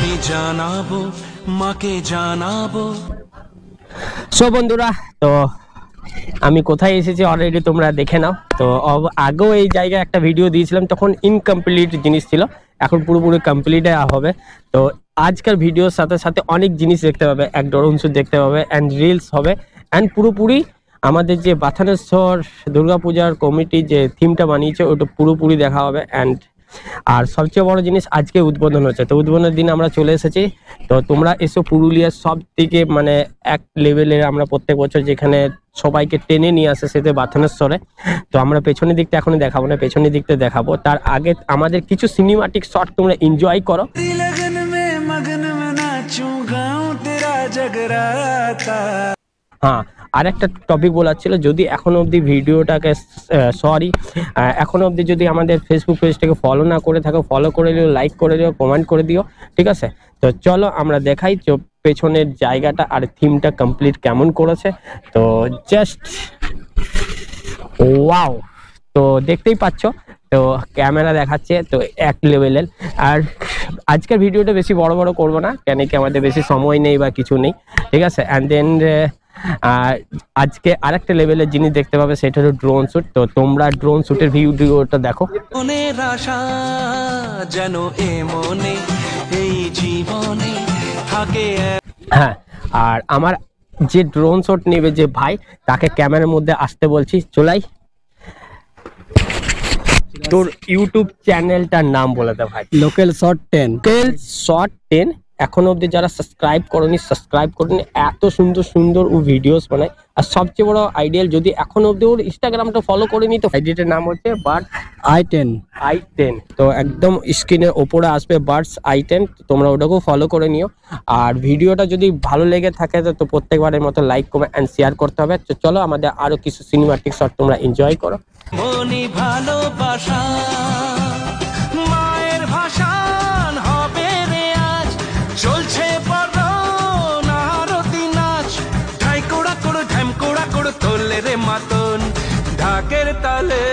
আমি জানাবো মাকে জানাবো। সো বন্ধুরা, তো আমি কোথায় এসেছি অলরেডি তোমরা দেখে নাও। তো আগেও এই জায়গায় একটা ভিডিও দিয়েছিলাম, তখন ইনকমপ্লিট জিনিস ছিল, এখন পুরোপুরি কমপ্লিট হবে। তো আজকের ভিডিওর সাথে সাথে অনেক জিনিস দেখতে পাবে, এক ড্রোন শ্যুট দেখতে পাবে, অ্যান্ড রিলস হবে, অ্যান্ড পুরোপুরি আমাদের যে বাথানেশ্বর দুর্গাপূজার কমিটি যে থিমটা বানিয়েছে ওটা পুরোপুরি দেখা হবে। অ্যান্ড আর সবচেয়ে বড় জিনিস, আজকে উদ্বোধন হচ্ছে, তো উদ্বোধনের দিন আমরা চলে এসেছি। তো তোমরা এসো, পুরুলিয়ার সব থেকে মানে এক লেভেলের আমরা প্রত্যেক বছর যেখানে সবাইকে টেনে নিয়ে আসে সেটা বাথানেশ্বরে। তো আমরা পেছনের দিকটা এখনই দেখাবো না, পেছনের দিকটা দেখাবো। তার আগে আমাদের কিছু সিনেমাটিক শট তোমরা এনজয় করো। হ্যাঁ, আর একটা টপিক বলার ছিল, যদি এখনো অবধি ভিডিওটাকে এখনো অবধি যদি আমাদের ফেসবুক পেজটাকে ফলো না করে থাকো, ফলো করে দিও, লাইক করে দিও, কমেন্ট করে দিও, ঠিক আছে? তো চলো আমরা দেখাই পেছনের জায়গাটা আর থিমটা কমপ্লিট কেমন করেছে। তো জাস্ট ওয়াও, তো দেখতেই পাচ্ছ, তো ক্যামেরা দেখাচ্ছে তো এক লেভেলের। আর আজকের ভিডিওটা বেশি বড় করব না, কেন কি আমাদের বেশি সময় নেই বা কিছু নেই, ঠিক আছে? অ্যান্ড দেন আজকে আরেকটা লেভেলের জিনিস দেখতে পাবে, সেটা হলো ড্রোন শ্যুট। তো তোমরা ড্রোন শ্যুটের ভিডিওটা দেখো। মনের আশা যেন এ মনে এই জীবনে থাকে। হ্যাঁ, আর আমার যে ড্রোন শট নেবে যে ভাই, তাকে ক্যামেরার মধ্যে আসতে বলছি। চলাই, তোর ইউটিউব চ্যানেলটার নাম বলে দে ভাই। Local short 10। Local short 10। এখনো অবধি যারা সাবস্ক্রাইব করনি, সাবস্ক্রাইব করনি। এত সুন্দর সুন্দর ও ভিডিওস বানায়। আর সবচেয়ে বড় আইডিয়াল, যদি এখনো অবধি ওর ইনস্টাগ্রামটা ফলো করেনি, তো আইডিটার নাম হচ্ছে বার্ডস i10। তো একদম স্ক্রিনের ওপরে আসবে বার্ডস i10, তোমরা ওটাকেও ফলো করে নিও। আর ভিডিওটা যদি ভালো লেগে থাকে তো প্রত্যেকবারের মতো লাইক, কমেন্ট অ্যান্ড শেয়ার করতে হবে। তো চলো আমাদের আরো কিছু সিনেমাটিক শট তোমরা এনজয় করো। মনি ভালোবাসা মায়ের ভাষান হবে রে আজ, চলছে বড় নারতি নাচ, ঢাই কোড়া কোড়ো ঢ্যাম কোড়া কোড়ো তোলে রে মাতন ঢাকের তালে।